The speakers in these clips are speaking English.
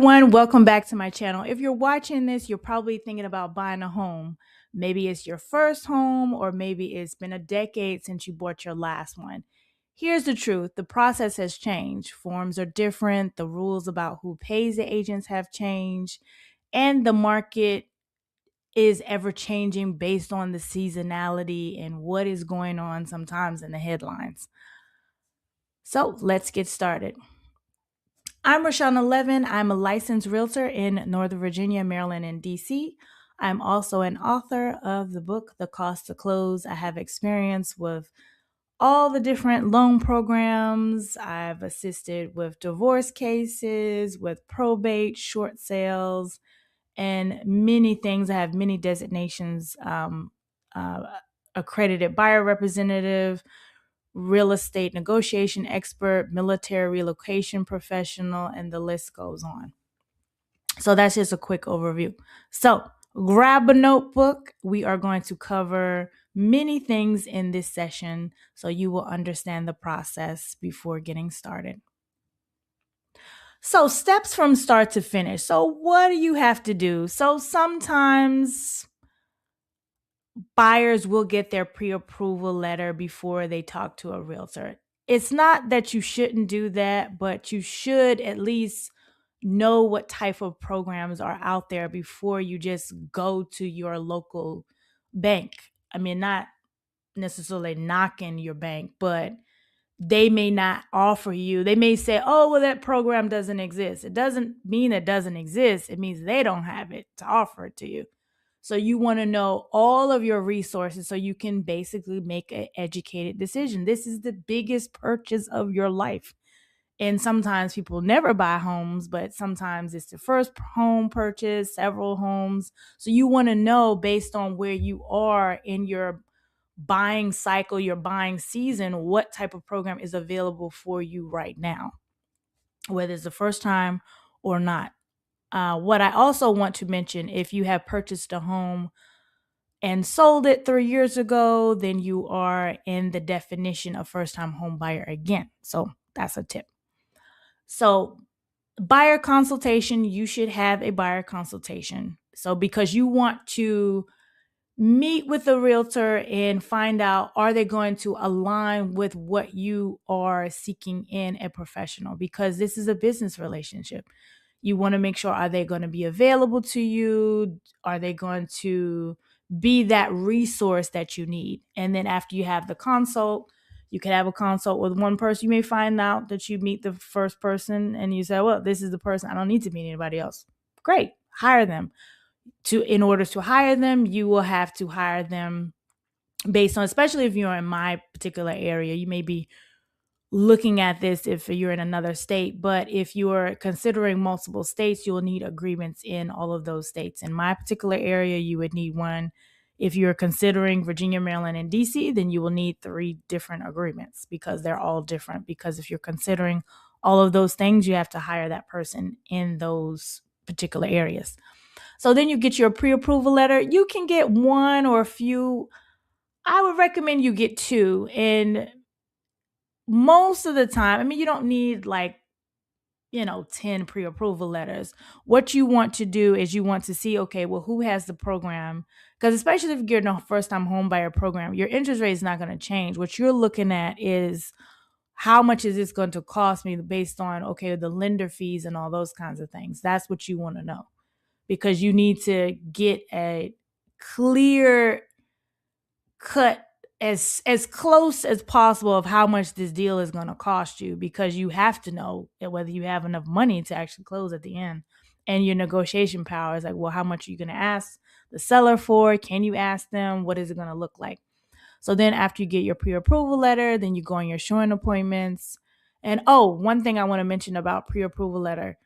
Welcome back to my channel. If you're watching this, you're probably thinking about buying a home. Maybe it's your first home, or maybe it's been a decade since you bought your last one. Here's the truth: the process has changed. Forms are different, the rules about who pays the agents have changed, and the market is ever changing based on the seasonality and what is going on sometimes in the headlines. So let's get started. I'm Rashawn Levin. I'm a licensed realtor in Northern Virginia, Maryland, and DC. I'm also an author of the book, The Cost to Close. I have experience with all the different loan programs. I've assisted with divorce cases, with probate, short sales, and many things. I have many designations, uh, accredited buyer representative, real estate negotiation expert, military relocation professional, and the list goes on. So that's just a quick overview. So grab a notebook. We are going to cover many things in this session so you will understand the process before getting started. So steps from start to finish. So what do you have to do? So sometimes buyers will get their pre-approval letter before they talk to a realtor. It's not that you shouldn't do that, but you should at least know what type of programs are out there before you just go to your local bank. I mean, not necessarily knocking your bank, but they may not offer you. They may say, oh, well, that program doesn't exist. It doesn't mean it doesn't exist. It means they don't have it to offer it to you. So you want to know all of your resources so you can basically make an educated decision. This is the biggest purchase of your life. And sometimes people never buy homes, but sometimes it's the first home purchase, several homes. So you want to know, based on where you are in your buying cycle, your buying season, what type of program is available for you right now, whether it's the first time or not. What I also want to mention, if you have purchased a home and sold it 3 years ago, then you are in the definition of first time home buyer again. So that's a tip. So buyer consultation, you should have a buyer consultation. So because you want to meet with a realtor and find out, are they going to align with what you are seeking in a professional? Because this is a business relationship. You want to make sure, are they going to be available to you? Are they going to be that resource that you need? And then after you have the consult, you can have a consult with one person. You may find out that you meet the first person and you say, well, this is the person. I don't need to meet anybody else. Great. Hire them. In order to hire them, you will have to hire them based on, especially if you're in my particular area, you may be looking at this if you're in another state, but if you're considering multiple states, you'll need agreements in all of those states. In my particular area, you would need one. If you're considering Virginia, Maryland, and DC, then you will need 3 different agreements because they're all different. Because if you're considering all of those things, you have to hire that person in those particular areas. So then you get your pre-approval letter. You can get one or a few. I would recommend you get 2. And most of the time, I mean, you don't need 10 pre-approval letters. What you want to do is you want to see, okay, well, who has the program? Because especially if you're in a first-time home buyer program, your interest rate is not going to change. What you're looking at is, how much is this going to cost me based on, okay, the lender fees and all those kinds of things. That's what you want to know, because you need to get a clear cut, as close as possible, of how much this deal is going to cost you, because you have to know whether you have enough money to actually close at the end. And your negotiation power is like, well, how much are you going to ask the seller for? Can you ask them? What is it going to look like? So then after you get your pre-approval letter, then you go on your showing appointments. And one thing I want to mention about pre-approval letter,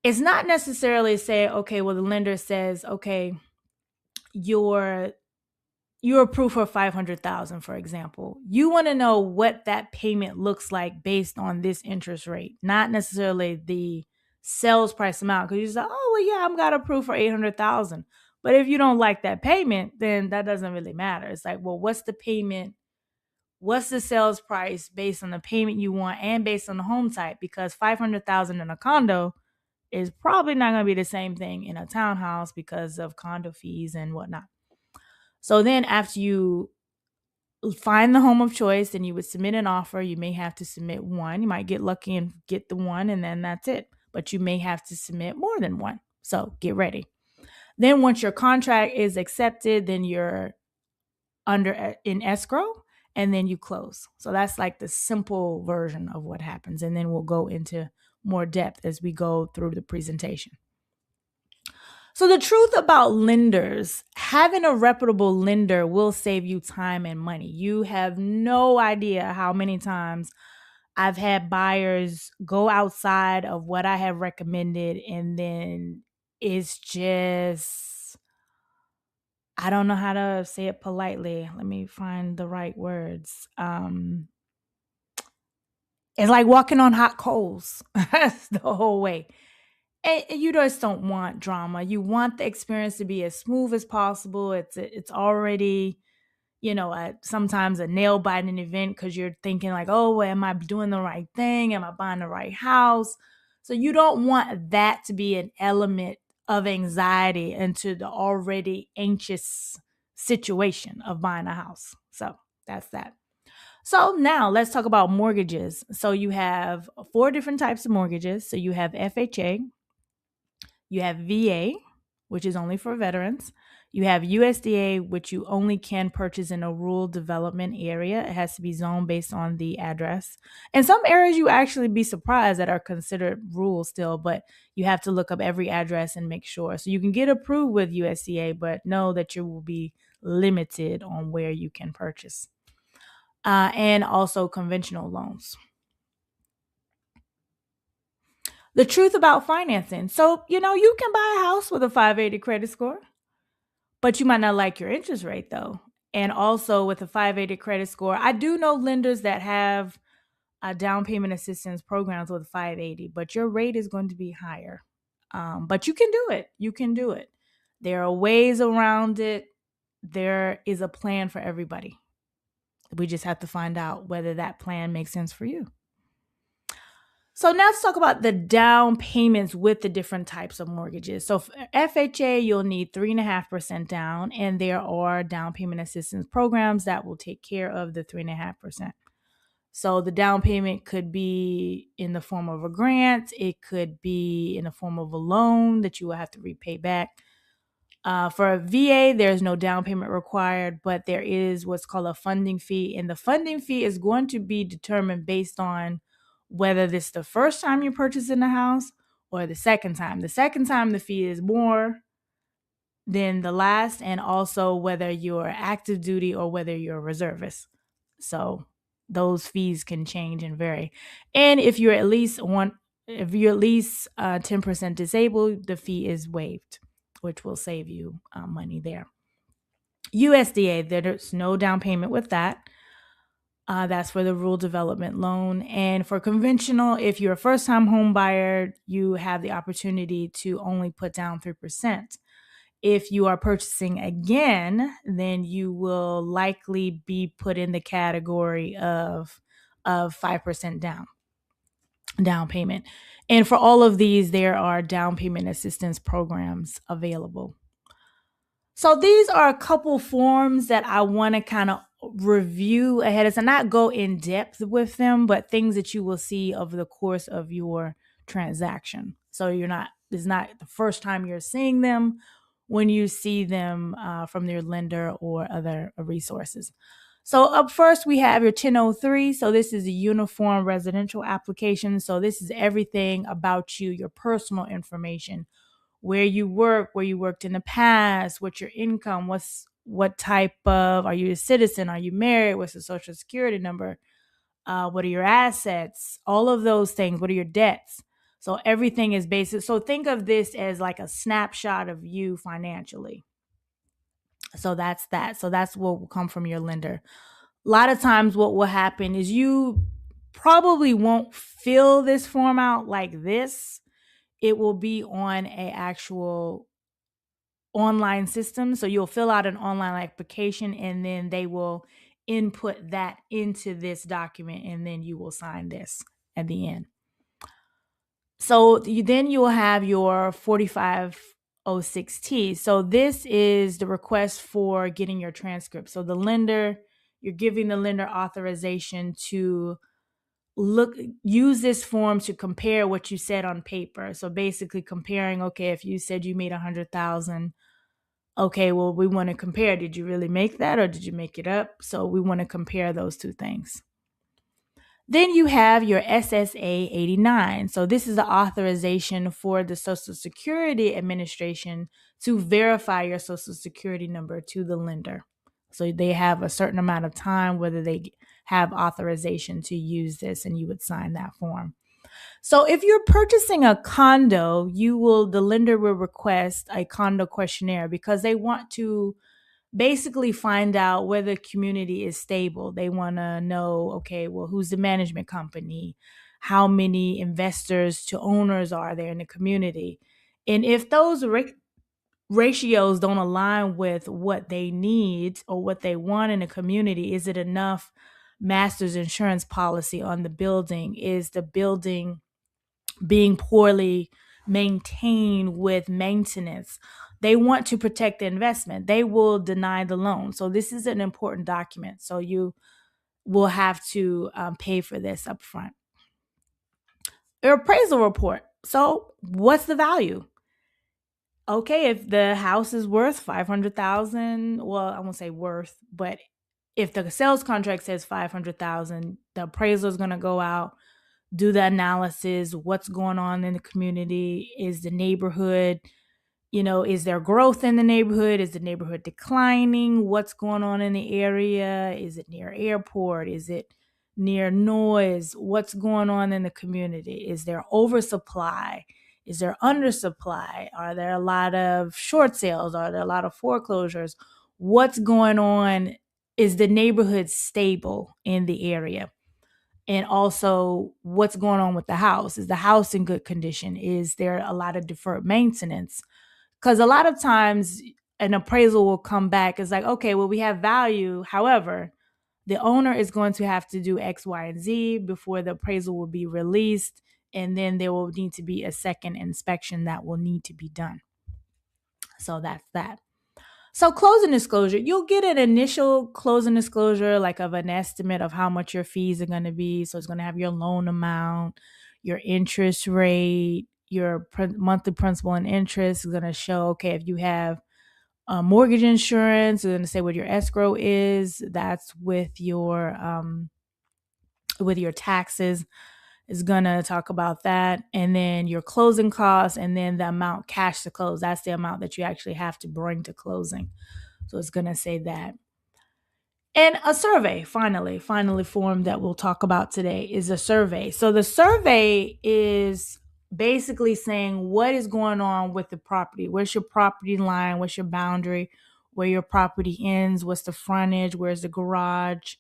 it's not necessarily say, okay, well, the lender says, okay, you're approved for 500,000, for example. You want to know what that payment looks like based on this interest rate, not necessarily the sales price amount. Because you say, oh, well, yeah, I'm got approved for 800,000. But if you don't like that payment, then that doesn't really matter. It's like, well, what's the payment? What's the sales price based on the payment you want and based on the home type? Because 500,000 in a condo is probably not going to be the same thing in a townhouse because of condo fees and whatnot. So then after you find the home of choice and you would submit an offer, you may have to submit one. You might get lucky and get the one, and then that's it. But you may have to submit more than one. So get ready. Then once your contract is accepted, then you're in escrow, and then you close. So that's like the simple version of what happens. And then we'll go into more depth as we go through the presentation. So the truth about lenders, having a reputable lender will save you time and money. You have no idea how many times I've had buyers go outside of what I have recommended, and then it's just, I don't know how to say it politely. Let me find the right words. It's like walking on hot coals the whole way. And you just don't want drama. You want the experience to be as smooth as possible. It's already, sometimes a nail biting event because you're thinking like, oh, am I doing the right thing? Am I buying the right house? So you don't want that to be an element of anxiety into the already anxious situation of buying a house. So that's that. So now let's talk about mortgages. So you have 4 different types of mortgages. So you have FHA, you have VA, which is only for veterans. You have USDA, which you only can purchase in a rural development area. It has to be zoned based on the address. In some areas, you actually be surprised that are considered rural still, but you have to look up every address and make sure. So you can get approved with USDA, but know that you will be limited on where you can purchase. And also conventional loans. The truth about financing. So, you can buy a house with a 580 credit score, but you might not like your interest rate though. And also with a 580 credit score, I do know lenders that have down payment assistance programs with 580, but your rate is going to be higher. But you can do it. You can do it. There are ways around it. There is a plan for everybody. We just have to find out whether that plan makes sense for you. So now let's talk about the down payments with the different types of mortgages. So for FHA, you'll need 3.5% down, and there are down payment assistance programs that will take care of the 3.5%. So the down payment could be in the form of a grant. It could be in the form of a loan that you will have to repay back. For a VA, there's no down payment required, but there is what's called a funding fee. And the funding fee is going to be determined based on whether this is the first time you're purchasing a house or the second time. The second time, the fee is more than the last, and also whether you're active duty or whether you're a reservist. So those fees can change and vary. And if you're at least 10% disabled, the fee is waived, which will save you money there. USDA, there's no down payment with that. That's for the rural development loan. And for conventional, if you're a first-time home buyer, you have the opportunity to only put down 3%. If you are purchasing again, then you will likely be put in the category of 5% down payment. And for all of these, there are down payment assistance programs available. So these are a couple forms that I want to kind of review ahead of time, not go in depth with them, but things that you will see over the course of your transaction. So it's not the first time you're seeing them when you see them from your lender or other resources. So up first, we have your 1003. So this is a uniform residential application. So this is everything about you, your personal information, where you work, where you worked in the past, what's your income, what type of, are you a citizen, are you married, what's the social security number, what are your assets, all of those things, what are your debts. So everything is basic. So think of this as like a snapshot of you financially. So that's that. So that's what will come from your lender. A lot of times what will happen is you probably won't fill this form out like this. It will be on an actual online system. So you'll fill out an online application, and then they will input that into this document, and then you will sign this at the end. So then you'll have your 4506T. So this is the request for getting your transcript. So you're giving the lender authorization to use this form to compare what you said on paper. So basically comparing, okay, if you said you made 100,000, okay, well, we want to compare. Did you really make that or did you make it up? So we want to compare those two things. Then you have your SSA 89. So this is the authorization for the Social Security Administration to verify your Social Security number to the lender. So they have a certain amount of time whether they have authorization to use this, and you would sign that form. So if you're purchasing a condo, the lender will request a condo questionnaire because they want to basically find out whether the community is stable. They want to know, okay, well, who's the management company? How many investors to owners are there in the community? And if those ratios don't align with what they need or what they want in a community, is it enough master's insurance policy on the building? Is the building being poorly maintained with maintenance? They want to protect the investment. They will deny the loan. So this is an important document. So you will have to pay for this up front. Your appraisal report. So what's the value? Okay, if the house is worth 500,000, well, I won't say worth, but if the sales contract says 500,000, the appraiser is going to go out, do the analysis. What's going on in the community? Is the neighborhood, is there growth in the neighborhood? Is the neighborhood declining? What's going on in the area? Is it near airport? Is it near noise? What's going on in the community? Is there oversupply? Is there undersupply? Are there a lot of short sales? Are there a lot of foreclosures? What's going on? Is the neighborhood stable in the area? And also, what's going on with the house? Is the house in good condition? Is there a lot of deferred maintenance? Because a lot of times an appraisal will come back. It's like, okay, well, we have value. However, the owner is going to have to do X, Y, and Z before the appraisal will be released. And then there will need to be a second inspection that will need to be done. So that's that. So closing disclosure, you'll get an initial closing disclosure, like of an estimate of how much your fees are going to be. So it's going to have your loan amount, your interest rate, your monthly principal and interest is going to show, okay, if you have mortgage insurance, it's going to say what your escrow is. That's with your taxes is going to talk about that. And then your closing costs, and then the amount cash to close. That's the amount that you actually have to bring to closing. So it's going to say that. And a survey, finally form that we'll talk about today is a survey. So the survey is basically saying what is going on with the property. Where's your property line? What's your boundary? Where your property ends? What's the frontage? Where's the garage?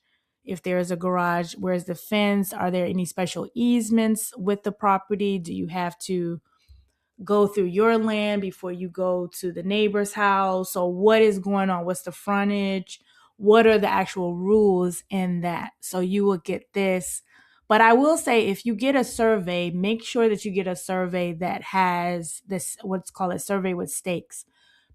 If there is a garage, where's the fence? Are there any special easements with the property? Do you have to go through your land before you go to the neighbor's house? So what is going on? What's the frontage? What are the actual rules in that? So you will get this. But I will say, if you get a survey, make sure that you get a survey that has this, what's called a survey with stakes.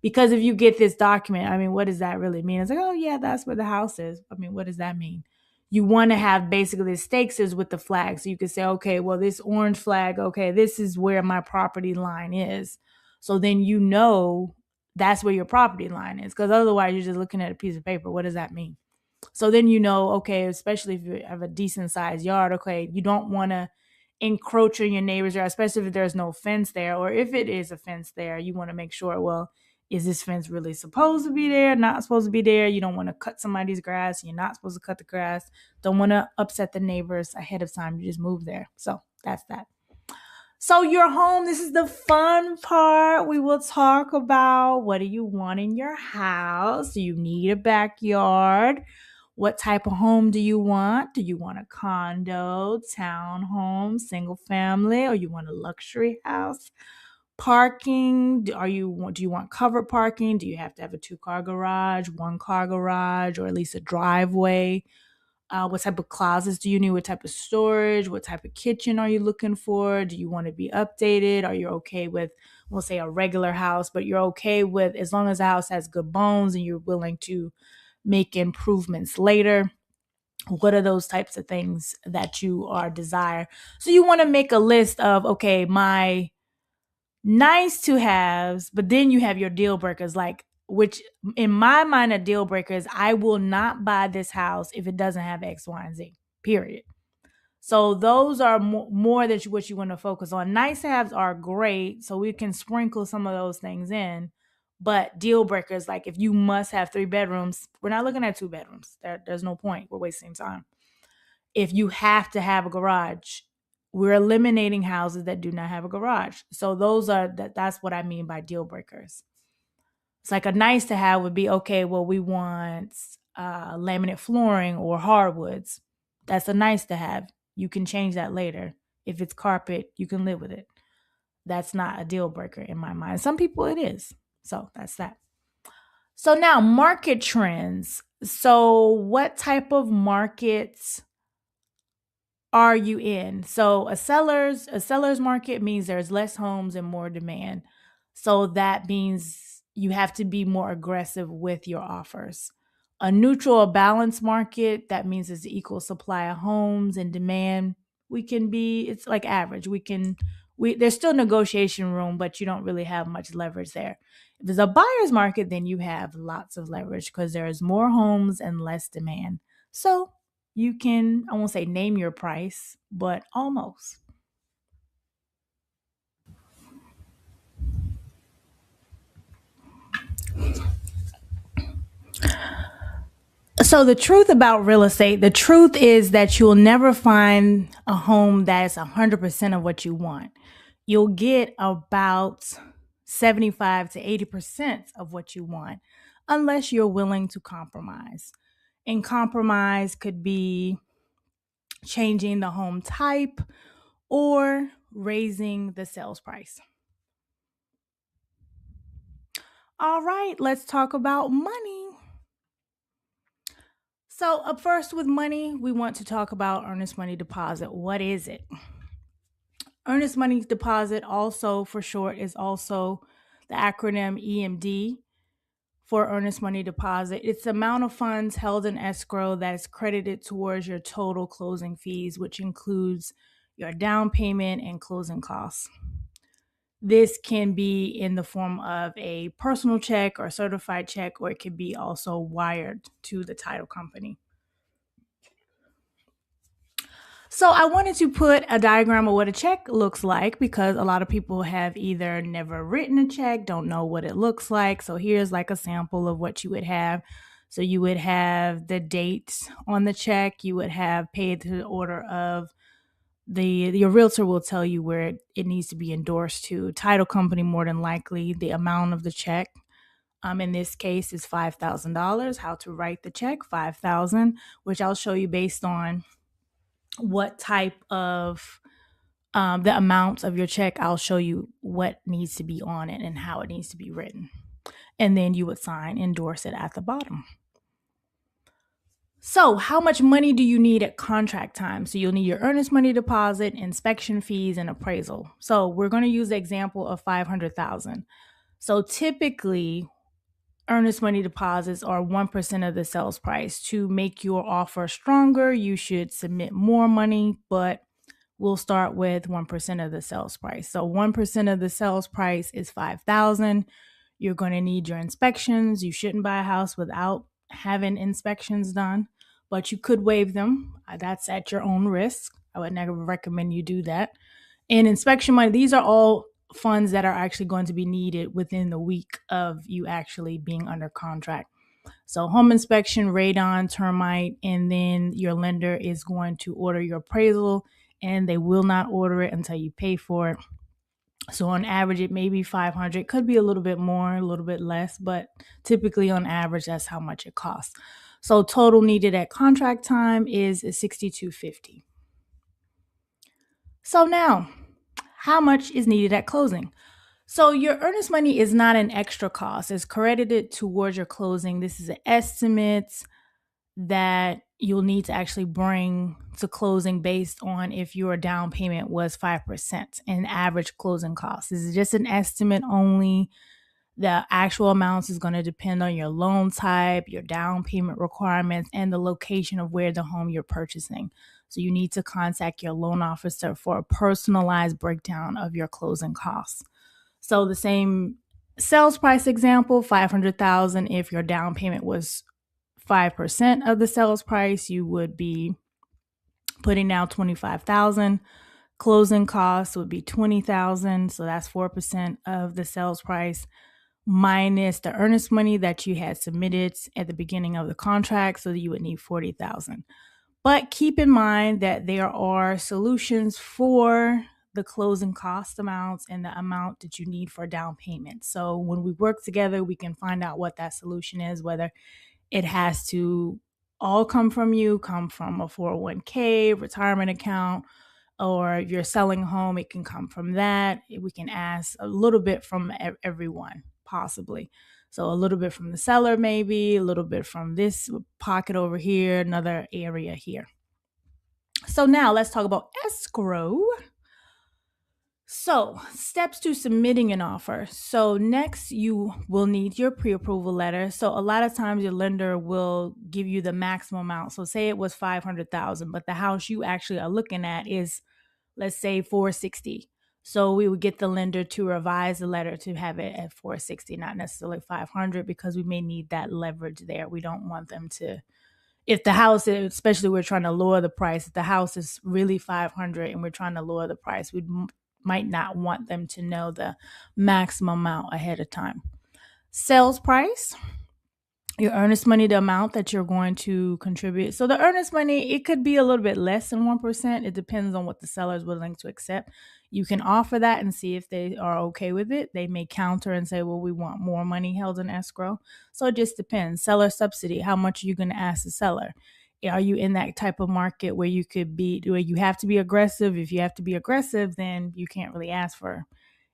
Because if you get this document, I mean, what does that really mean? It's like, oh yeah, that's where the house is. I mean, what does that mean? You want to have basically the stakes is with the flag. So you could say, okay, well, this orange flag, okay, this is where my property line is. So then you know that's where your property line is. Because otherwise you're just looking at a piece of paper. What does that mean? So then you know, okay, especially if you have a decent sized yard, okay, you don't want to encroach on your neighbor's yard, especially if there's no fence there, or if it is a fence there, you want to make sure, well, is this fence really supposed to be there, not supposed to be there? You don't want to cut somebody's grass. You're not supposed to cut the grass. Don't want to upset the neighbors ahead of time. You just move there. So that's that. So your home, this is the fun part. We will talk about, what do you want in your house? Do you need a backyard? What type of home do you want? Do you want a condo, townhome, single family, or you want a luxury house? Parking, do you want covered parking? Do you have to have a 2-car garage, 1-car garage, or at least a driveway? What type of closets do you need? What type of storage? What type of kitchen are you looking for? Do you want to be updated? Are you okay with, we'll say, a regular house, but you're okay with, as long as the house has good bones and you're willing to make improvements later? What are those types of things that you are desire? So you want to make a list of, okay, my nice to haves, but then you have your deal breakers, like, which in my mind, a deal breaker is I will not buy this house if it doesn't have X, Y, and Z, period. So those are more than what you want to focus on. Nice to haves are great, so we can sprinkle some of those things in. But deal breakers, like if you must have 3 bedrooms, we're not looking at 2 bedrooms. There's no point. We're wasting time. If you have to have a garage, we're eliminating houses that do not have a garage. So that's what I mean by deal breakers. It's like a nice to have would be, okay, well, we want laminate flooring or hardwoods. That's a nice to have. You can change that later. If it's carpet, you can live with it. That's not a deal breaker in my mind. Some people it is. So that's that. So now market trends. So what type of markets are you in? So a seller's market means there's less homes and more demand. So that means you have to be more aggressive with your offers. A neutral or balanced market, that means there's an equal supply of homes and demand. It's like average. There's still negotiation room, but you don't really have much leverage there. If it's a buyer's market, then you have lots of leverage because there's more homes and less demand. So you can, I won't say name your price, but almost. So the truth about real estate, the truth is that you'll never find a home that is 100% of what you want. You'll get about 75 to 80% of what you want unless you're willing to compromise. And compromise could be changing the home type or raising the sales price. All right, let's talk about money. So, up first with money, we want to talk about earnest money deposit. What is it? Earnest money deposit, also for short, is also the acronym EMD for earnest money deposit. It's the amount of funds held in escrow that is credited towards your total closing fees, which includes your down payment and closing costs. This can be in the form of a personal check or certified check, or it could be also wired to the title company. So I wanted to put a diagram of what a check looks like because a lot of people have either never written a check, don't know what it looks like. So here's like a sample of what you would have. So you would have the date on the check. You would have paid to the order of your realtor will tell you where it needs to be endorsed to. Title company, more than likely, the amount of the check. In this case is $5,000. How to write the check, $5,000, which I'll show you based on what type of the amount of your check. I'll show you what needs to be on it and how it needs to be written. And then you would endorse it at the bottom. So how much money do you need at contract time? So you'll need your earnest money deposit, inspection fees, and appraisal. So we're going to use the example of $500,000. So typically, earnest money deposits are 1% of the sales price. To make your offer stronger, you should submit more money, but we'll start with 1% of the sales price. So 1% of the sales price is $5,000. You're going to need your inspections. You shouldn't buy a house without having inspections done, but you could waive them. That's at your own risk. I would never recommend you do that. And inspection money, these are all funds that are actually going to be needed within the week of you actually being under contract. So home inspection, radon, termite, and then your lender is going to order your appraisal, and they will not order it until you pay for it. So on average, it may be $500, could be a little bit more, a little bit less, but typically on average, that's how much it costs. So total needed at contract time is $6,250. So now, how much is needed at closing? So your earnest money is not an extra cost. It's credited towards your closing. This is an estimate that you'll need to actually bring to closing based on if your down payment was 5% and average closing costs. This is just an estimate only. The actual amounts is going to depend on your loan type, your down payment requirements, and the location of where the home you're purchasing. So you need to contact your loan officer for a personalized breakdown of your closing costs. So the same sales price example, 500,000. If your down payment was 5% of the sales price, you would be putting down 25,000. Closing costs would be 20,000. So that's 4% of the sales price minus the earnest money that you had submitted at the beginning of the contract. So you would need 40,000. But keep in mind that there are solutions for the closing cost amounts and the amount that you need for down payment. So when we work together, we can find out what that solution is, whether it has to all come from you, come from a 401k, retirement account, or if you're selling a home, it can come from that. We can ask a little bit from everyone, possibly. So a little bit from the seller, maybe a little bit from this pocket over here, another area here. So now let's talk about escrow. So, steps to submitting an offer. So, next you will need your pre-approval letter. So, a lot of times your lender will give you the maximum amount. So, say it was 500,000, but the house you actually are looking at is, let's say, 460. So, we would get the lender to revise the letter to have it at 460, not necessarily 500, because we may need that leverage there. We don't want them to, if the house, especially we're trying to lower the price, if the house is really 500 and we're trying to lower the price, we might not want them to know the maximum amount ahead of time. Sales price, your earnest money, the amount that you're going to contribute. So the earnest money, it could be a little bit less than 1%. It depends on what the seller is willing to accept. You can offer that and see if they are okay with it. They may counter and say, well, we want more money held in escrow. So it just depends. Seller subsidy, how much are you going to ask the seller? Are you in that type of market where you could be, where you have to be aggressive? If you have to be aggressive, then you can't really ask for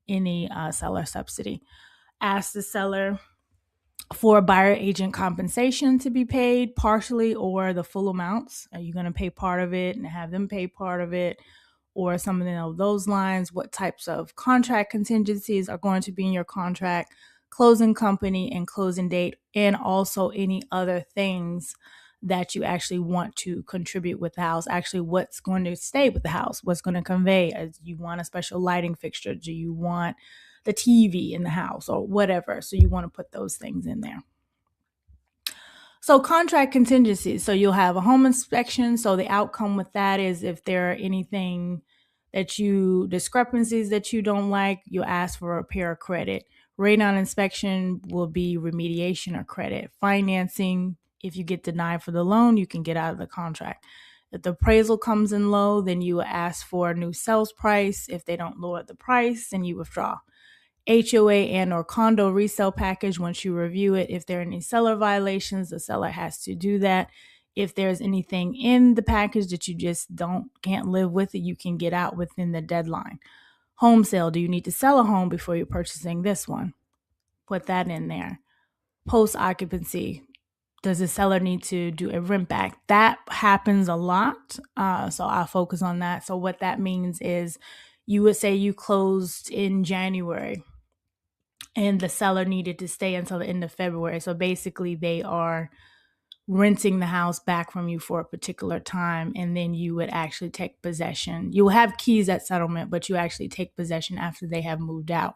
any seller subsidy. Ask the seller for buyer agent compensation to be paid partially or the full amounts. Are you going to pay part of it and have them pay part of it, or something of those lines? What types of contract contingencies are going to be in your contract, closing company and closing date, and also any other things that you actually want to contribute with the house. Actually, what's going to stay with the house? What's going to convey? Do you want a special lighting fixture? Do you want the TV in the house or whatever? So you want to put those things in there. So contract contingencies. So you'll have a home inspection. So the outcome with that is if there are anything discrepancies that you don't like, you'll ask for a repair or credit. Rate on inspection will be remediation or credit. Financing, if you get denied for the loan, you can get out of the contract. If the appraisal comes in low, then you will ask for a new sales price. If they don't lower the price, then you withdraw. HOA and or condo resale package, once you review it, if there are any seller violations, the seller has to do that. If there's anything in the package that you just can't live with it, you can get out within the deadline. Home sale, do you need to sell a home before you're purchasing this one? Put that in there. Post occupancy, does the seller need to do a rent back? That happens a lot, so I'll focus on that. So what that means is you would say you closed in January and the seller needed to stay until the end of February. So basically they are renting the house back from you for a particular time, and then you would actually take possession. You'll have keys at settlement, but you actually take possession after they have moved out.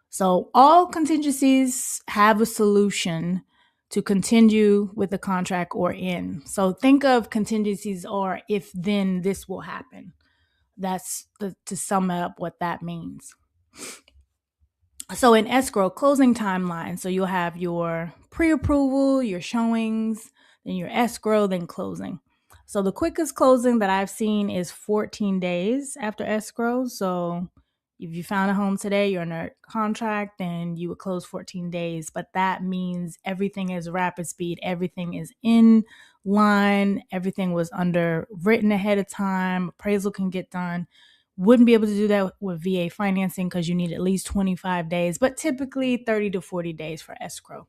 So all contingencies have a solution to continue with the contract or end. So think of contingencies or if then this will happen. That's to sum up what that means. So in escrow, closing timeline. So you'll have your pre-approval, your showings, then your escrow, then closing. So the quickest closing that I've seen is 14 days after escrow. So if you found a home today, you're under contract, then you would close 14 days. But that means everything is rapid speed. Everything is in line. Everything was written ahead of time. Appraisal can get done. Wouldn't be able to do that with VA financing because you need at least 25 days, but typically 30 to 40 days for escrow.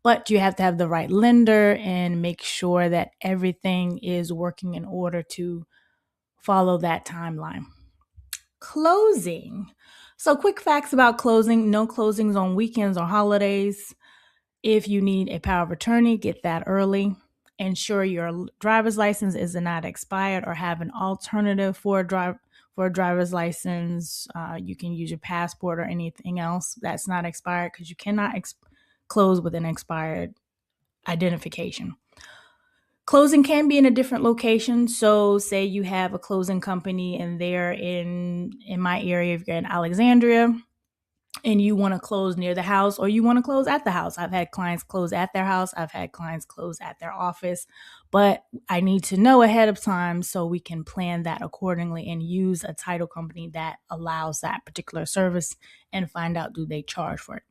but you have to have the right lender and make sure that everything is working in order to follow that timeline. Closing. So, quick facts about closing: no closings on weekends or holidays. If you need a power of attorney, get that early. Ensure your driver's license is not expired or have an alternative for a driver's license. You can use your passport or anything else that's not expired, because you cannot close with an expired identification. Closing can be in a different location. So say you have a closing company and they're in my area, if you're in Alexandria and you want to close near the house, or you want to close at the house. I've had clients close at their house. I've had clients close at their office, but I need to know ahead of time so we can plan that accordingly and use a title company that allows that particular service and find out, do they charge for it.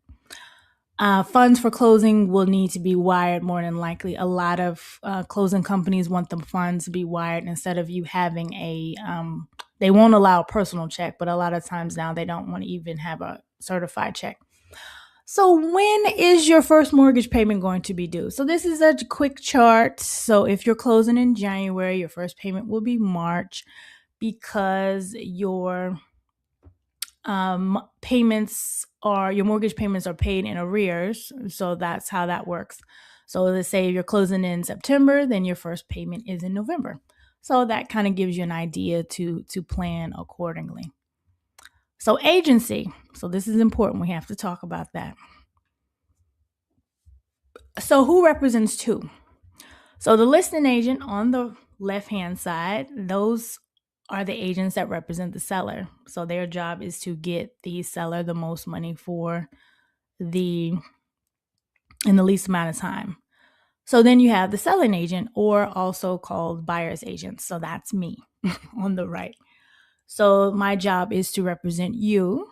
Funds for closing will need to be wired more than likely. A lot of closing companies want the funds to be wired instead of you having they won't allow a personal check, but a lot of times now they don't want to even have a certified check. So when is your first mortgage payment going to be due? So this is a quick chart. So if you're closing in January, your first payment will be March, because your your mortgage payments are paid in arrears. So that's how that works. So let's say if you're closing in September, then your first payment is in November. So that kind of gives you an idea to plan accordingly. So agency. So this is important. We have to talk about that. So who represents who? So the listing agent on the left-hand side, those are the agents that represent the seller. So their job is to get the seller the most money in the least amount of time. So then you have the selling agent, or also called buyer's agent. So that's me on the right. So my job is to represent you.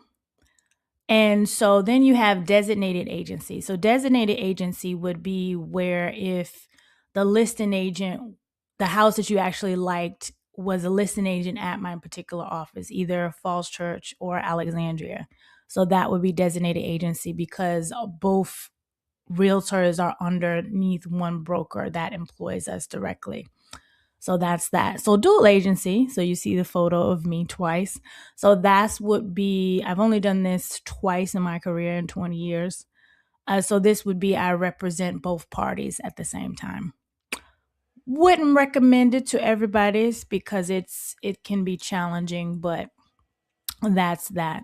And so then you have designated agency. So designated agency would be where if the listing agent, the house that you actually liked, was a listing agent at my particular office, either Falls Church or Alexandria. So that would be designated agency, because both realtors are underneath one broker that employs us directly. So that's that. So dual agency. So you see the photo of me twice. So that's would be, I've only done this twice in my career in 20 years. So this would be, I represent both parties at the same time. Wouldn't recommend it to everybody because it can be challenging, but that's that.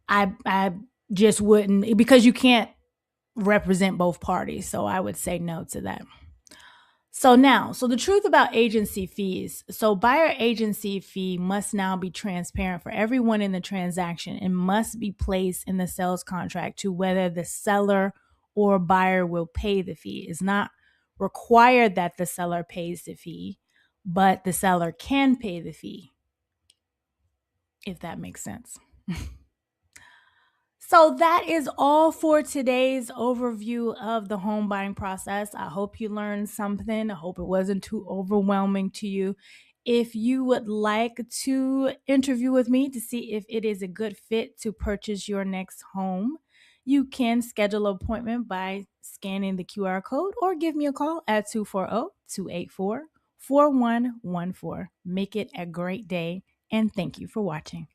I just wouldn't, because you can't represent both parties. So I would say no to that. So the truth about agency fees. So buyer agency fee must now be transparent for everyone in the transaction and must be placed in the sales contract to whether the seller or buyer will pay the fee. It's not required that the seller pays the fee, but the seller can pay the fee, if that makes sense. So that is all for today's overview of the home buying process. I hope you learned something. I hope it wasn't too overwhelming to you. If you would like to interview with me to see if it is a good fit to purchase your next home, you can schedule an appointment by scanning the QR code or give me a call at 240-284-4114. Make it a great day, and thank you for watching.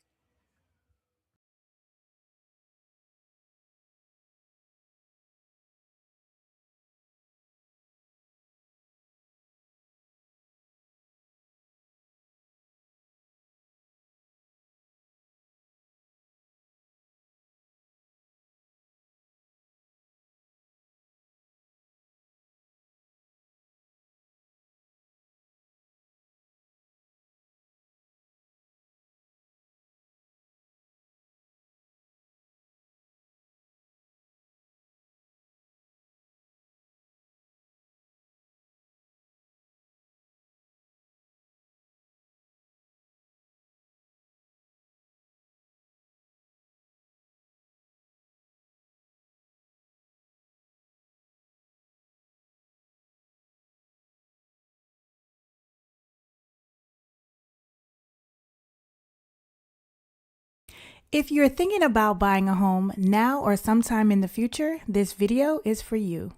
If you're thinking about buying a home now or sometime in the future, this video is for you.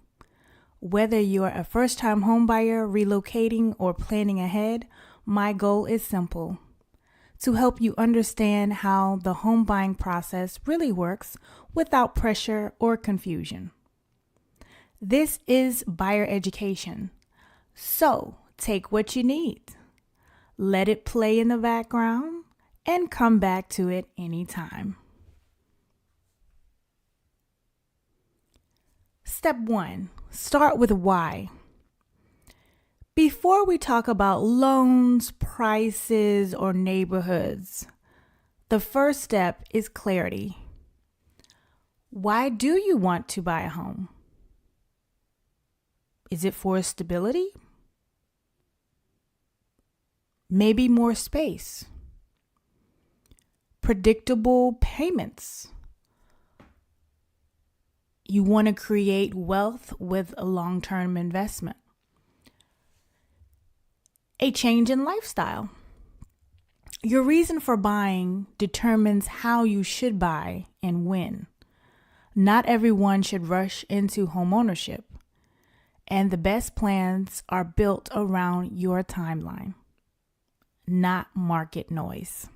Whether you're a first-time home buyer, relocating, or planning ahead, my goal is simple: to help you understand how the home buying process really works without pressure or confusion. This is buyer education, so take what you need, let it play in the background, and come back to it anytime. Step 1. Start with why. Before we talk about loans, prices, or neighborhoods, the first step is clarity. Why do you want to buy a home? Is it for stability? Maybe more space? Predictable payments? You want to create wealth with a long-term investment? A change in lifestyle? Your reason for buying determines how you should buy and when. Not everyone should rush into homeownership, and the best plans are built around your timeline, not market noise.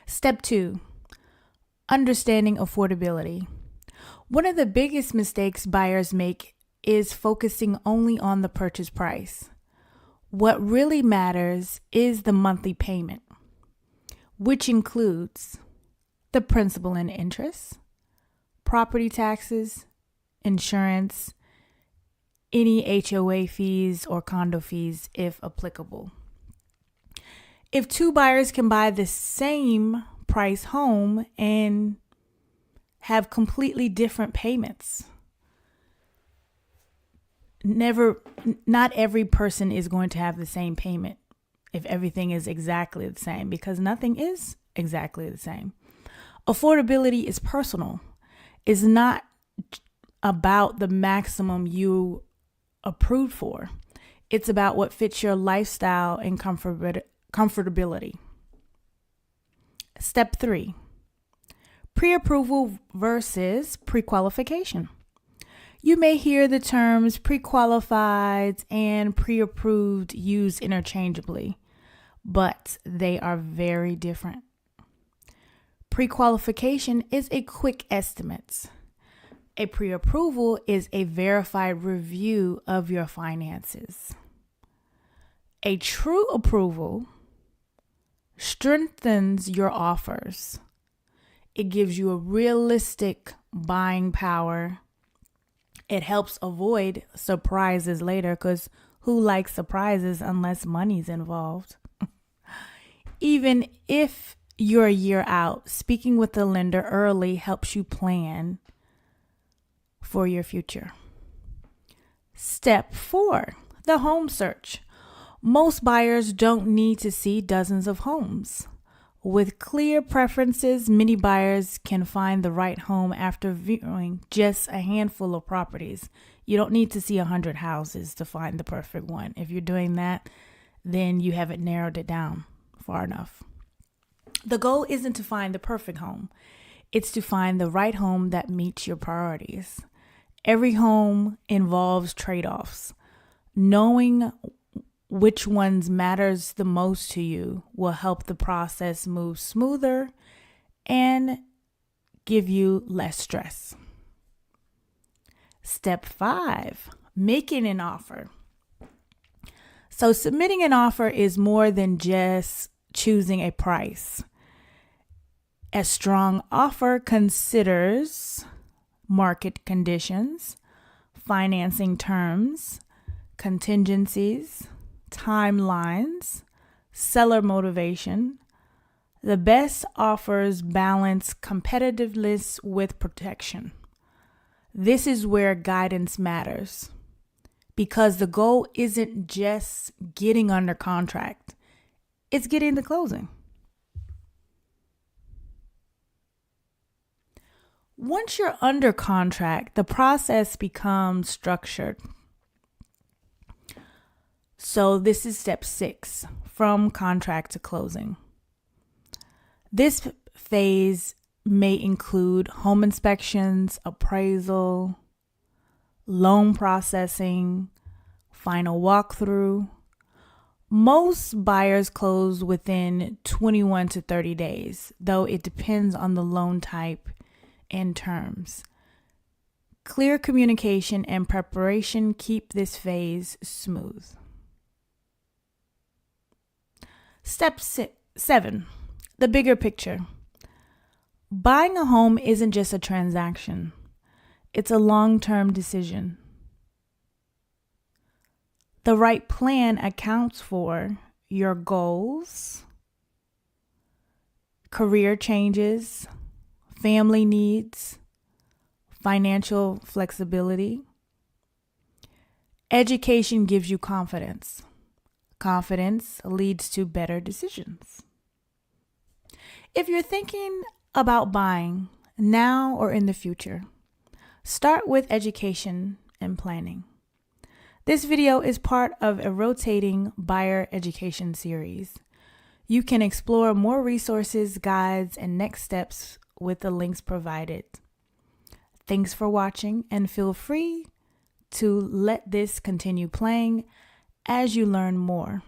Step 2, understanding affordability. One of the biggest mistakes buyers make is focusing only on the purchase price. What really matters is the monthly payment, which includes the principal and interest, property taxes, insurance, any HOA fees or condo fees if applicable. If two buyers can buy the same price home and have completely different payments, not every person is going to have the same payment if everything is exactly the same, because nothing is exactly the same. Affordability is personal. It's not about the maximum you approved for. It's about what fits your lifestyle and comfortability. Step 3, pre-approval versus pre-qualification. You may hear the terms pre-qualified and pre-approved used interchangeably, but they are very different. Pre-qualification is a quick estimate. A pre-approval is a verified review of your finances. A true approval strengthens your offers. It gives you a realistic buying power. It helps avoid surprises later, because who likes surprises unless money's involved? Even if you're a year out, speaking with the lender early helps you plan for your future. Step 4, the home search. Most buyers don't need to see dozens of homes. With clear preferences, many buyers can find the right home after viewing just a handful of properties. You don't need to see 100 houses to find the perfect one. If you're doing that, then you haven't narrowed it down far enough. The goal isn't to find the perfect home. It's to find the right home that meets your priorities. Every home involves trade-offs. Knowing which ones matters the most to you will help the process move smoother and give you less stress. Step 5, making an offer. So submitting an offer is more than just choosing a price. A strong offer considers market conditions, financing terms, contingencies, timelines, seller motivation. The best offers balance competitiveness with protection. This is where guidance matters, because the goal isn't just getting under contract, it's getting the closing. Once you're under contract, the process becomes structured. So this is step 6, from contract to closing. This phase may include home inspections, appraisal, loan processing, final walkthrough. Most buyers close within 21 to 30 days, though it depends on the loan type and terms. Clear communication and preparation keep this phase smooth. Step 7, the bigger picture. Buying a home isn't just a transaction. It's a long-term decision. The right plan accounts for your goals, career changes, family needs, financial flexibility. Education gives you confidence. Confidence leads to better decisions. If you're thinking about buying now or in the future, start with education and planning. This video is part of a rotating buyer education series. You can explore more resources, guides, and next steps with the links provided. Thanks for watching, and feel free to let this continue playing as you learn more.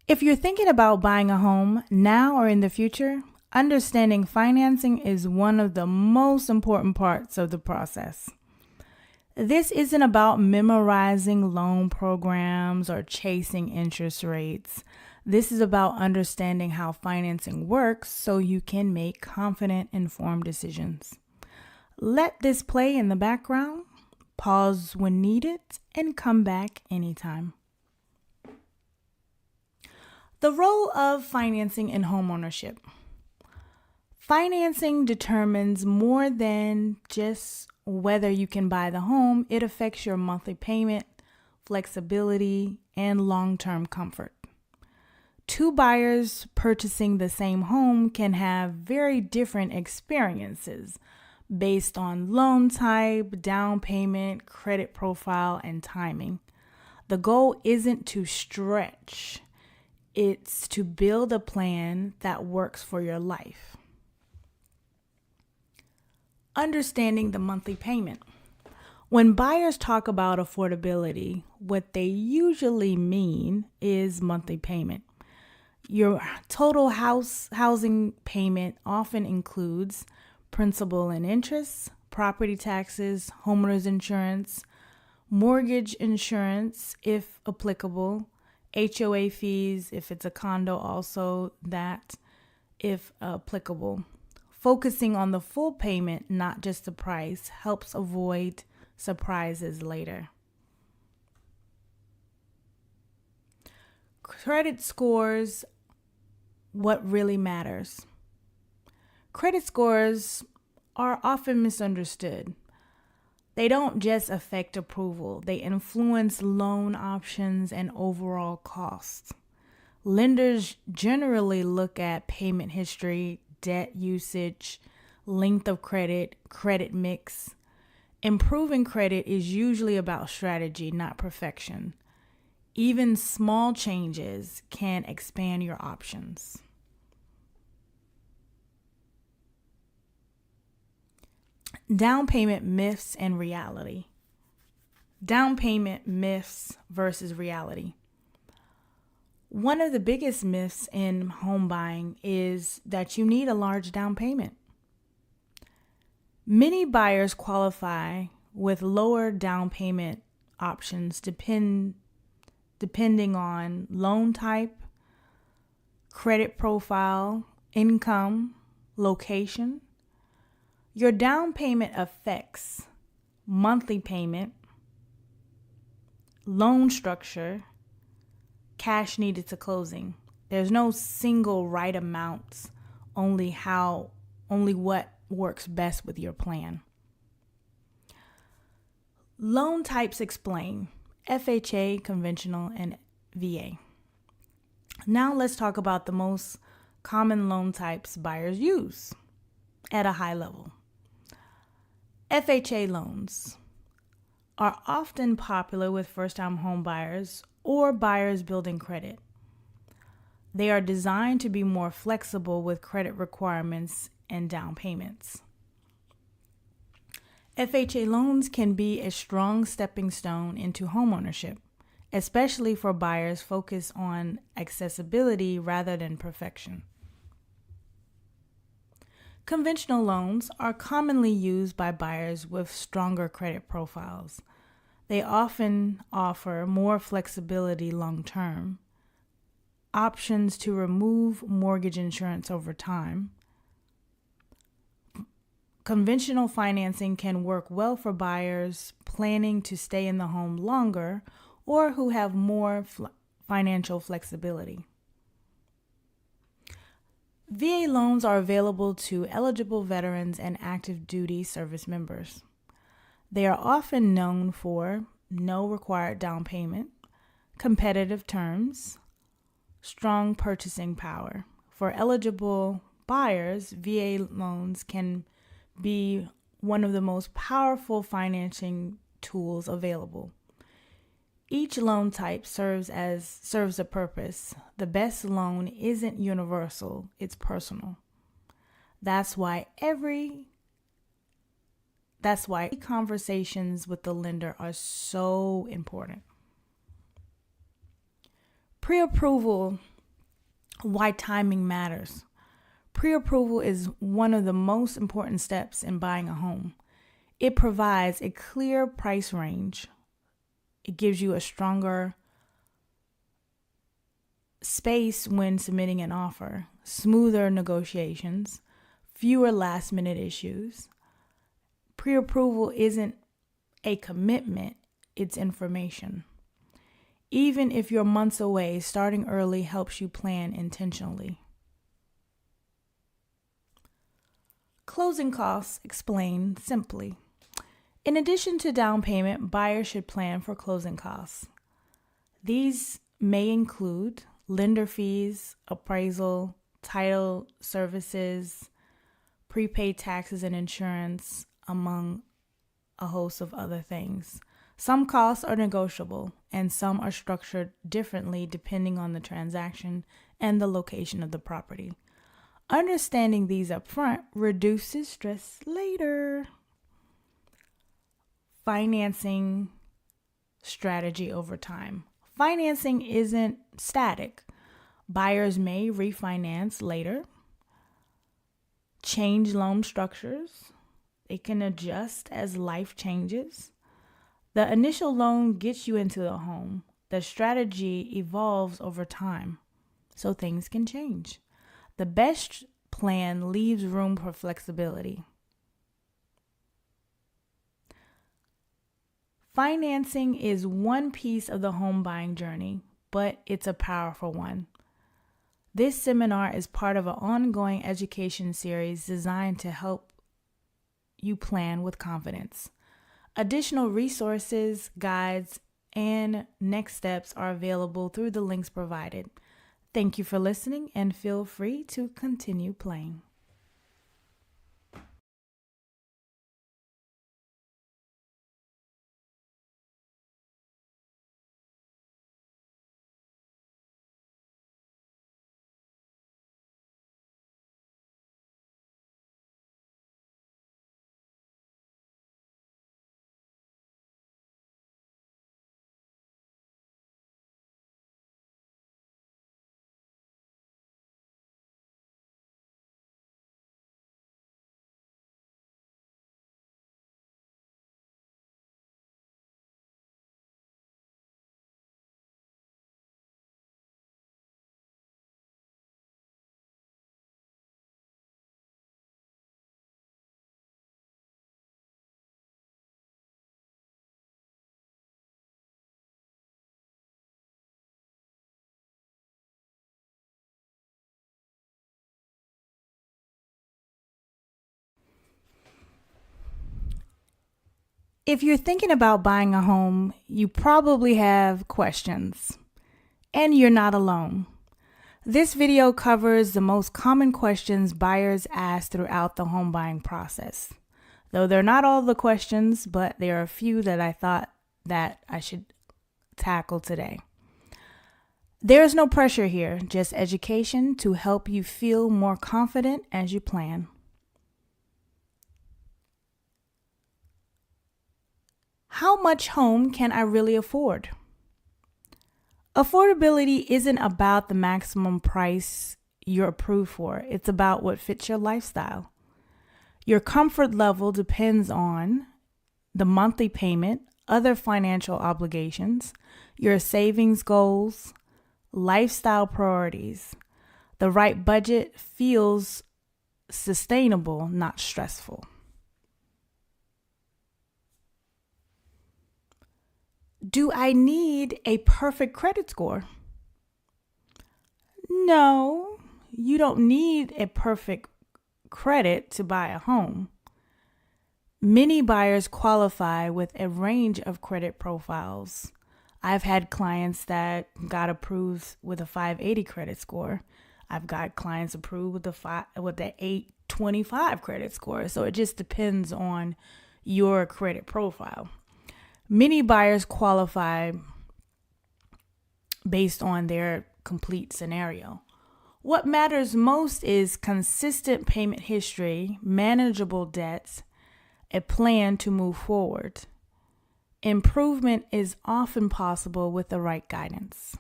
If you're thinking about buying a home now or in the future, understanding financing is one of the most important parts of the process. This isn't about memorizing loan programs or chasing interest rates. This is about understanding how financing works so you can make confident, informed decisions. Let this play in the background, pause when needed, and come back anytime. The role of financing in homeownership. Financing determines more than just whether you can buy the home. It affects your monthly payment, flexibility, and long-term comfort. Two buyers purchasing the same home can have very different experiences based on loan type, down payment, credit profile, and timing. The goal isn't to stretch. It's to build a plan that works for your life. Understanding the monthly payment. When buyers talk about affordability, what they usually mean is monthly payment. Your total housing payment often includes principal and interest, property taxes, homeowners insurance, mortgage insurance if applicable, HOA fees if it's a condo, also that if applicable. Focusing on the full payment, not just the price, helps avoid surprises later. Credit scores, what really matters. Credit scores are often misunderstood. They don't just affect approval, they influence loan options and overall costs. Lenders generally look at payment history, debt usage, length of credit, credit mix. Improving credit is usually about strategy, not perfection. Even small changes can expand your options. Down payment myths and reality. Down payment myths versus reality. One of the biggest myths in home buying is that you need a large down payment. Many buyers qualify with lower down payment options depending on loan type, credit profile, income, location. Your down payment affects monthly payment, loan structure, cash needed to closing. There's no single right amounts, only what works best with your plan. Loan types explain: FHA, conventional, and VA. Now let's talk about the most common loan types buyers use at a high level. FHA loans are often popular with first-time home buyers or buyers building credit. They are designed to be more flexible with credit requirements and down payments. FHA loans can be a strong stepping stone into homeownership, especially for buyers focused on accessibility rather than perfection. Conventional loans are commonly used by buyers with stronger credit profiles. They often offer more flexibility long-term, options to remove mortgage insurance over time. Conventional financing can work well for buyers planning to stay in the home longer or who have more financial flexibility. VA loans are available to eligible veterans and active duty service members. They are often known for no required down payment, competitive terms, strong purchasing power. For eligible buyers, VA loans can be one of the most powerful financing tools available. Each loan type serves a purpose. The best loan isn't universal, it's personal. That's why conversations with the lender are so important. Pre-approval, why timing matters. Pre-approval is one of the most important steps in buying a home. It provides a clear price range. It gives you a stronger space when submitting an offer, smoother negotiations, fewer last-minute issues. Pre-approval isn't a commitment, it's information. Even if you're months away, starting early helps you plan intentionally. Closing costs explained simply. In addition to down payment, buyers should plan for closing costs. These may include lender fees, appraisal, title services, prepaid taxes and insurance, among a host of other things. Some costs are negotiable, and some are structured differently depending on the transaction and the location of the property. Understanding these up front reduces stress later. Financing strategy over time. Financing isn't static. Buyers may refinance later, change loan structures. They can adjust as life changes. The initial loan gets you into the home. The strategy evolves over time, so things can change. The best plan leaves room for flexibility. Financing is one piece of the home buying journey, but it's a powerful one. This seminar is part of an ongoing education series designed to help you plan with confidence. Additional resources, guides, and next steps are available through the links provided. Thank you for listening, and feel free to continue playing. If you're thinking about buying a home, you probably have questions, and you're not alone. This video covers the most common questions buyers ask throughout the home buying process. Though they're not all the questions, but there are a few that I thought that I should tackle today. There's no pressure here, just education to help you feel more confident as you plan. How much home can I really afford? Affordability isn't about the maximum price you're approved for. It's about what fits your lifestyle. Your comfort level depends on the monthly payment, other financial obligations, your savings goals, lifestyle priorities. The right budget feels sustainable, not stressful. Do I need a perfect credit score? No, you don't need a perfect credit to buy a home. Many buyers qualify with a range of credit profiles. I've had clients that got approved with a 580 credit score. I've got clients approved with the 825 credit score. So it just depends on your credit profile. Many buyers qualify based on their complete scenario. What matters most is consistent payment history, manageable debts, a plan to move forward. Improvement is often possible with the right guidance.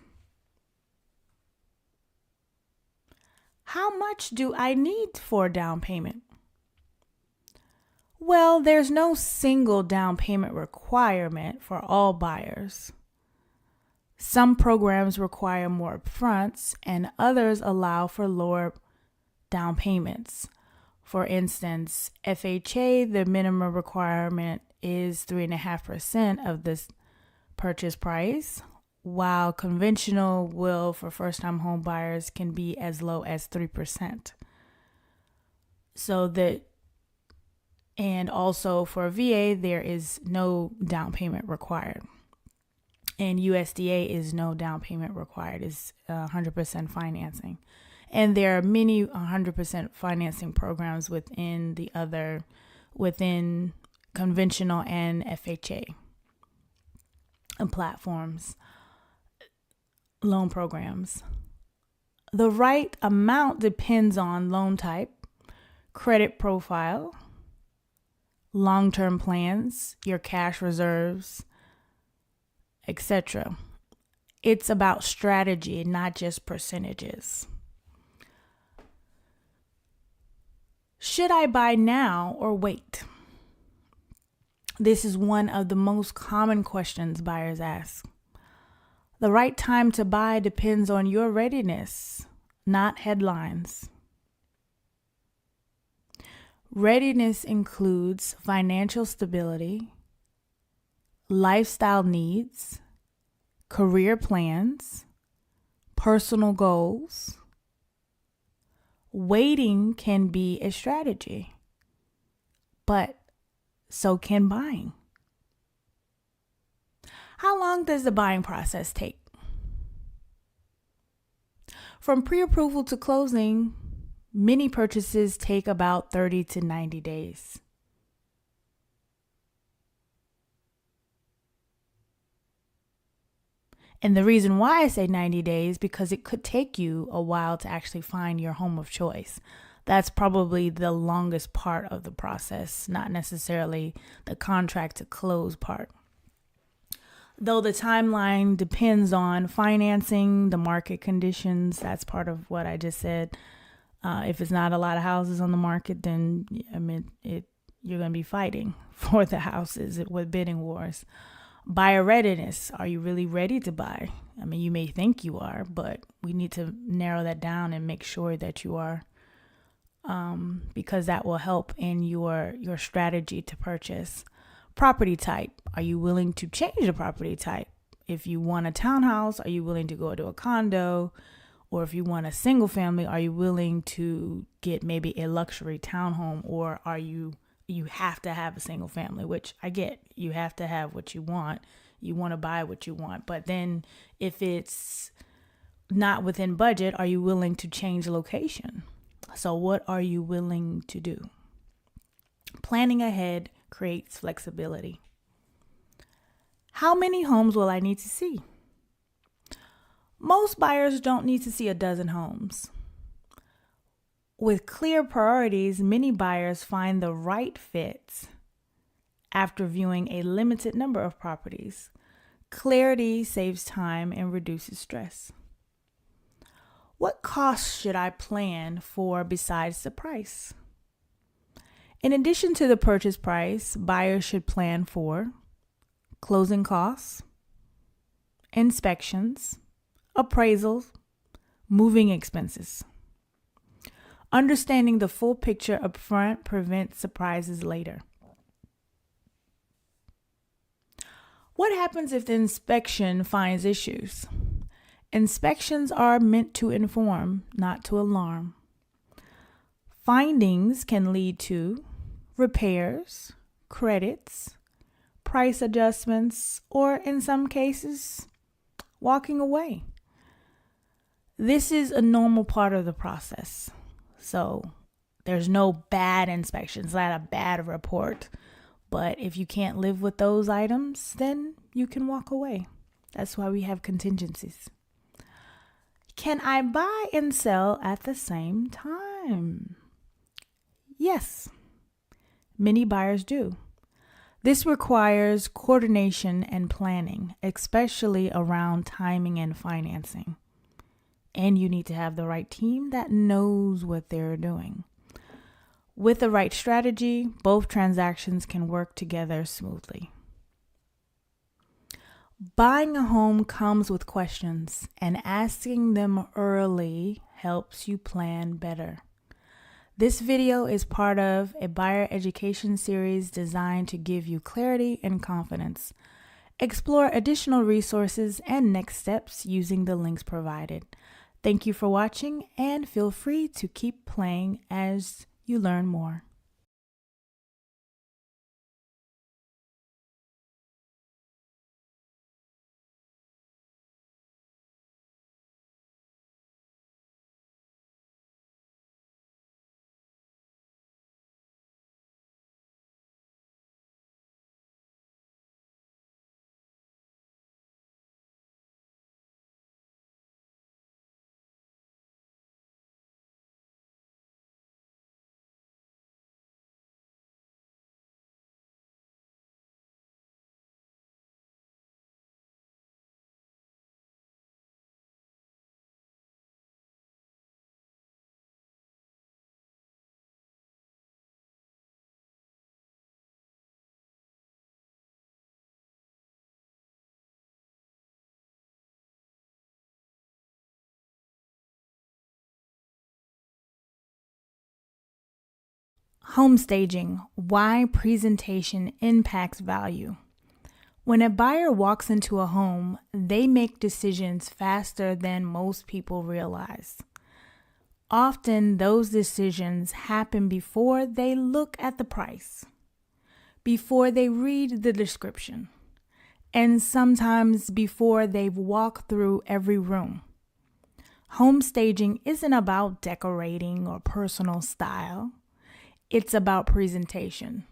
How much do I need for a down payment? Well, there's no single down payment requirement for all buyers. Some programs require more upfronts and others allow for lower down payments. For instance, FHA, the minimum requirement is 3.5% of the purchase price, while conventional will for first-time home buyers can be as low as 3%. And also for VA, there is no down payment required. And USDA is no down payment required. It's 100% financing. And there are many 100% financing programs within conventional and FHA and platforms, loan programs. The right amount depends on loan type, credit profile, long-term plans, your cash reserves, etc. It's about strategy, not just percentages. Should I buy now or wait? This is one of the most common questions buyers ask. The right time to buy depends on your readiness, not headlines. Readiness includes financial stability, lifestyle needs, career plans, personal goals. Waiting can be a strategy, but so can buying. How long does the buying process take? From pre-approval to closing, many purchases take about 30 to 90 days. And the reason why I say 90 days, because it could take you a while to actually find your home of choice. That's probably the longest part of the process, not necessarily the contract to close part. Though the timeline depends on financing, the market conditions, that's part of what I just said. If it's not a lot of houses on the market, then you're going to be fighting for the houses with bidding wars. Buyer readiness. Are you really ready to buy? You may think you are, but we need to narrow that down and make sure that you are, because that will help in your strategy to purchase. Property type. Are you willing to change the property type? If you want a townhouse, are you willing to go to a condo? Or if you want a single family, are you willing to get maybe a luxury townhome? Or are you you have to have a single family, which I get. You have to have what you want. You want to buy what you want. But then if it's not within budget, are you willing to change location? So what are you willing to do? Planning ahead creates flexibility. How many homes will I need to see? Most buyers don't need to see a dozen homes. With clear priorities, many buyers find the right fit after viewing a limited number of properties. Clarity saves time and reduces stress. What costs should I plan for besides the price? In addition to the purchase price, buyers should plan for closing costs, inspections, appraisals, moving expenses. Understanding the full picture upfront prevents surprises later. What happens if the inspection finds issues? Inspections are meant to inform, not to alarm. Findings can lead to repairs, credits, price adjustments, or in some cases, walking away. This is a normal part of the process. So there's no bad inspections, not a bad report. But if you can't live with those items, then you can walk away. That's why we have contingencies. Can I buy and sell at the same time? Yes, many buyers do. This requires coordination and planning, especially around timing and financing. And you need to have the right team that knows what they're doing. With the right strategy, both transactions can work together smoothly. Buying a home comes with questions, and asking them early helps you plan better. This video is part of a buyer education series designed to give you clarity and confidence. Explore additional resources and next steps using the links provided. Thank you for watching, and feel free to keep playing as you learn more. Home staging, why presentation impacts value. When a buyer walks into a home, they make decisions faster than most people realize. Often, those decisions happen before they look at the price, before they read the description, and sometimes before they've walked through every room. Home staging isn't about decorating or personal style. It's about presentation.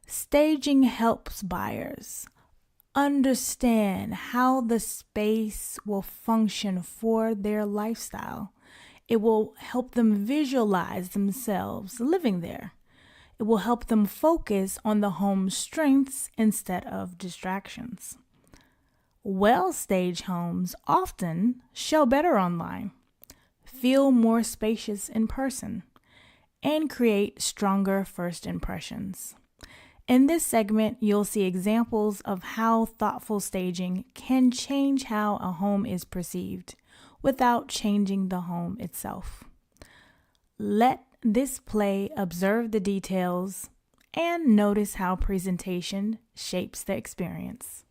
Staging helps buyers understand how the space will function for their lifestyle. It will help them visualize themselves living there. It will help them focus on the home's strengths instead of distractions. Well-staged homes often show better online, feel more spacious in person, and create stronger first impressions. In this segment, you'll see examples of how thoughtful staging can change how a home is perceived without changing the home itself. Let this play observe the details and notice how presentation shapes the experience.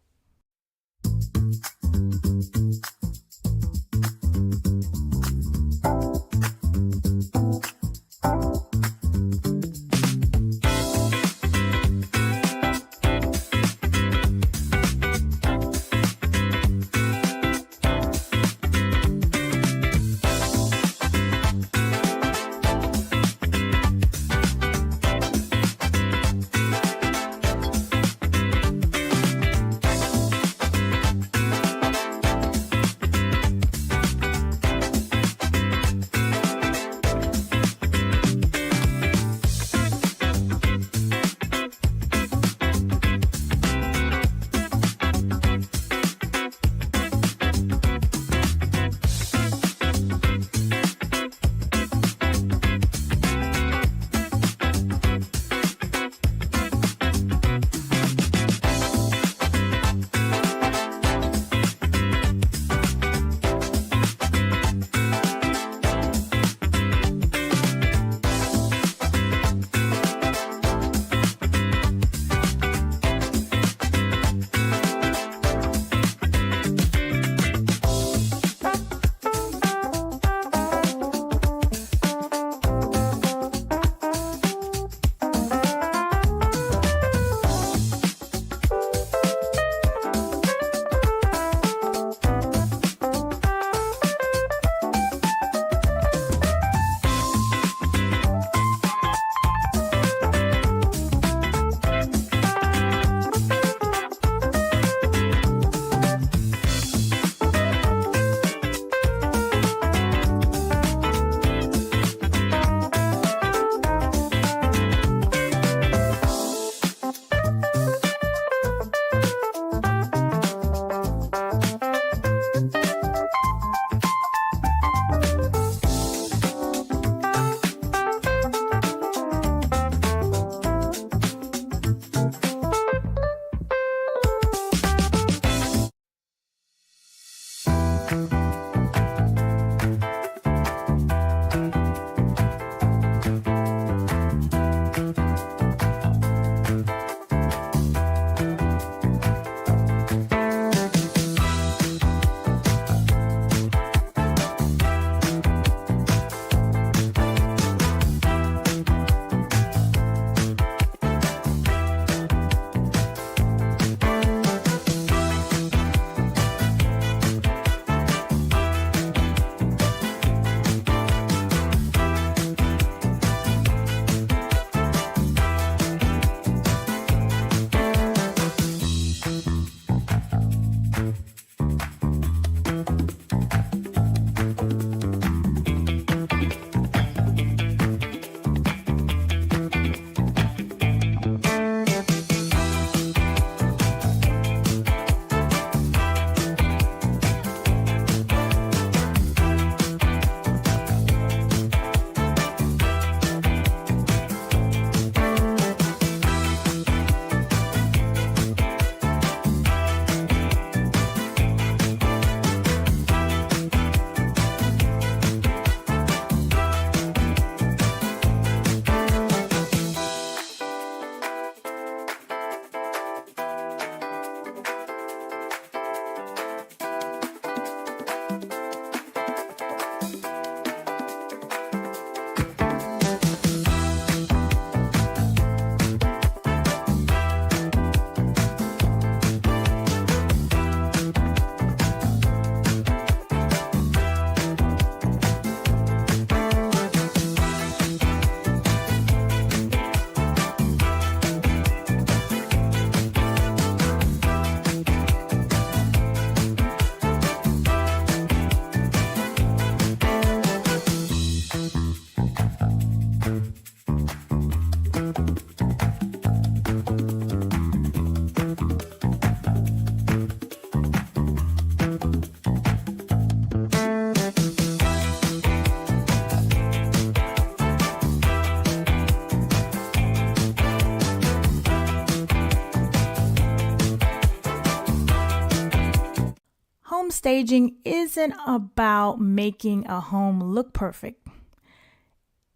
staging isn't about making a home look perfect.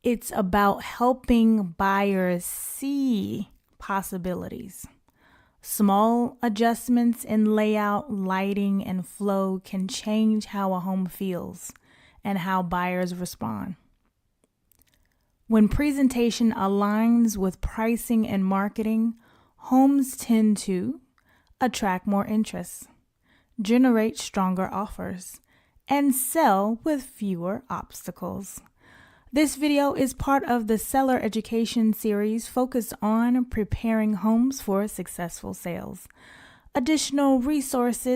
It's about helping buyers see possibilities. Small adjustments in layout, lighting, and flow can change how a home feels and how buyers respond. When presentation aligns with pricing and marketing, homes tend to attract more interest, generate stronger offers, and sell with fewer obstacles. This video is part of the seller education series focused on preparing homes for successful sales. Additional resources